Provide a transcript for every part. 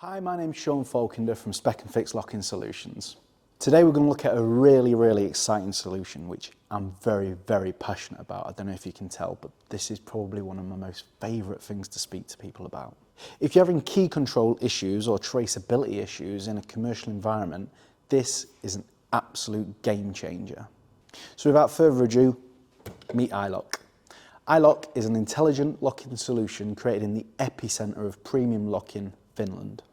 Hi, my name's Sean Falkender from Spec Fix Locking Solutions. Today we're going to look at a really exciting solution which I'm very passionate about. I don't know if you can tell, but this is probably one of my most favourite things to speak to people about. If you're having key control issues or traceability issues in a commercial environment, this is an absolute game changer. So without further ado, meet iLOQ. iLOQ is an intelligent locking solution created in the epicentre of premium locking, Finland.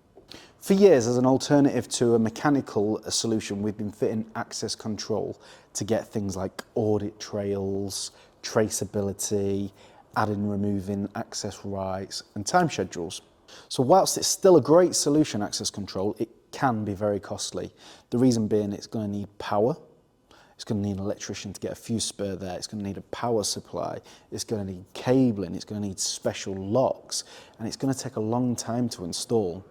For years, as an alternative to a mechanical solution, we've been fitting access control to get things like audit trails, traceability, adding and removing access rights and time schedules. So whilst it's still a great solution, access control, it can be very costly. The reason being it's going to need power, it's going to need an electrician to get a fuse spare there, it's going to need a power supply, it's going to need cabling, it's going to need special locks, and it's going to take a long time to install.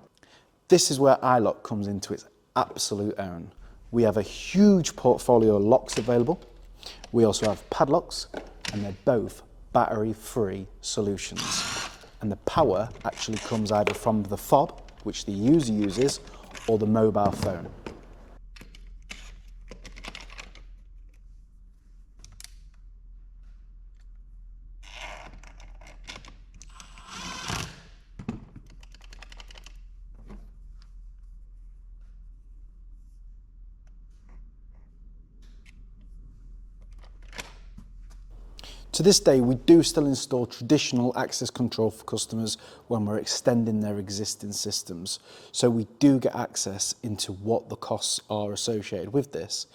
This is where iLOQ comes into its absolute own. We have a huge portfolio of locks available. We also have padlocks, and they're both battery-free solutions. And the power actually comes either from the fob, which the user uses, or the mobile phone. To this day, we do still install traditional access control for customers when we're extending their existing systems. So we do get access into what the costs are associated with this.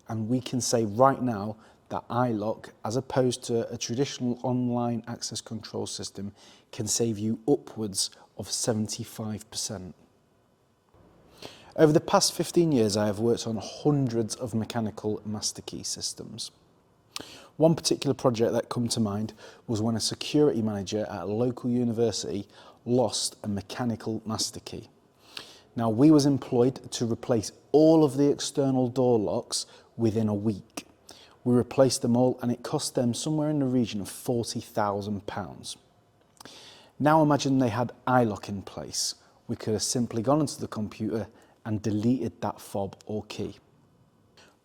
And we can say right now that iLOQ, as opposed to a traditional online access control system, can save you upwards of 75%. Over the past 15 years, I have worked on hundreds of mechanical master key systems. One particular project that come to mind was when a security manager at a local university lost a mechanical master key. Now, we was employed to replace all of the external door locks within a week. We replaced them all and it cost them somewhere in the region of £40,000. Now imagine they had iLOQ in place. We could have simply gone into the computer and deleted that fob or key.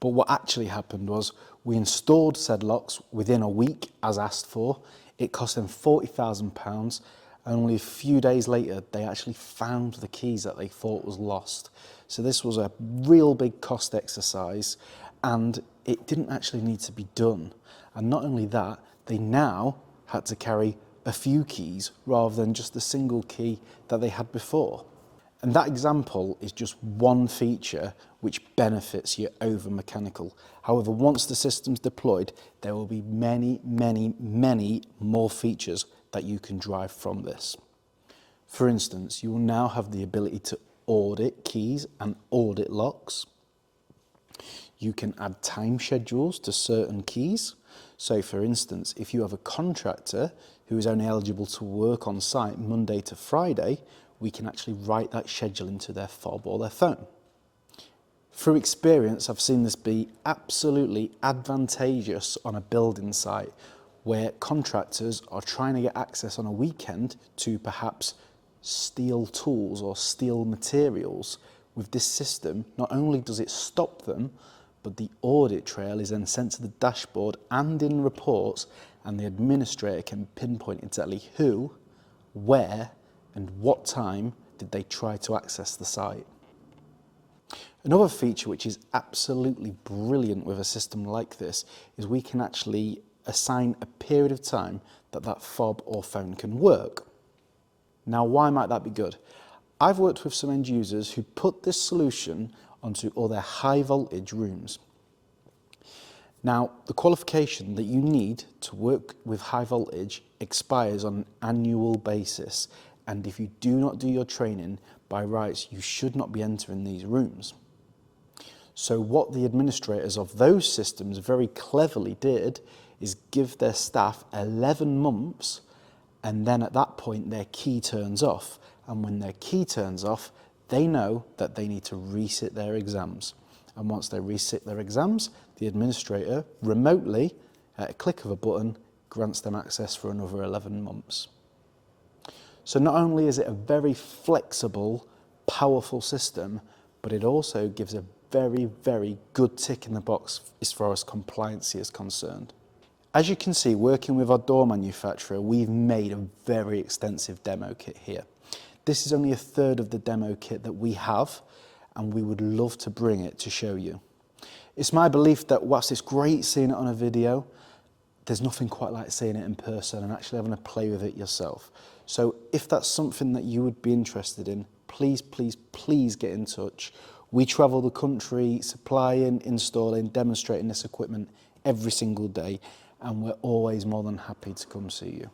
But what actually happened was we installed said locks within a week as asked for. It cost them £40,000 and only a few days later they actually found the keys that they thought was lost. So this was a real big cost exercise and it didn't actually need to be done. And not only that, they now had to carry a few keys rather than just the single key that they had before. And that example is just one feature which benefits you over mechanical. However, once the system's deployed, there will be many more features that you can drive from this. For instance, you will now have the ability to audit keys and audit locks. You can add time schedules to certain keys. So for instance, if you have a contractor who is only eligible to work on site Monday to Friday, we can actually write that schedule into their fob or their phone. Through experience, I've seen this be absolutely advantageous on a building site where contractors are trying to get access on a weekend to perhaps steel tools or steel materials. With this system, not only does it stop them, but the audit trail is then sent to the dashboard and in reports, and the administrator can pinpoint exactly who, where, and what time did they try to access the site. Another feature which is absolutely brilliant with a system like this is we can actually assign a period of time that that fob or phone can work. Now, why might that be good? I've worked with some end users who put this solution onto all their high voltage rooms. Now, the qualification that you need to work with high voltage expires on an annual basis. And if you do not do your training, by rights, you should not be entering these rooms. So what the administrators of those systems very cleverly did is give their staff 11 months, and then at that point their key turns off. And when their key turns off, they know that they need to resit their exams. And once they resit their exams, the administrator remotely, at a click of a button, grants them access for another 11 months. So not only is it a very flexible, powerful system, but it also gives a very, very good tick in the box as far as compliance is concerned. As you can see, working with our door manufacturer, we've made a very extensive demo kit here. This is only a third of the demo kit that we have, and we would love to bring it to show you. It's my belief that whilst it's great seeing it on a video, there's nothing quite like seeing it in person and actually having to play with it yourself. So if that's something that you would be interested in, please, please, please get in touch. We travel the country supplying, installing, demonstrating this equipment every single day, and we're always more than happy to come see you.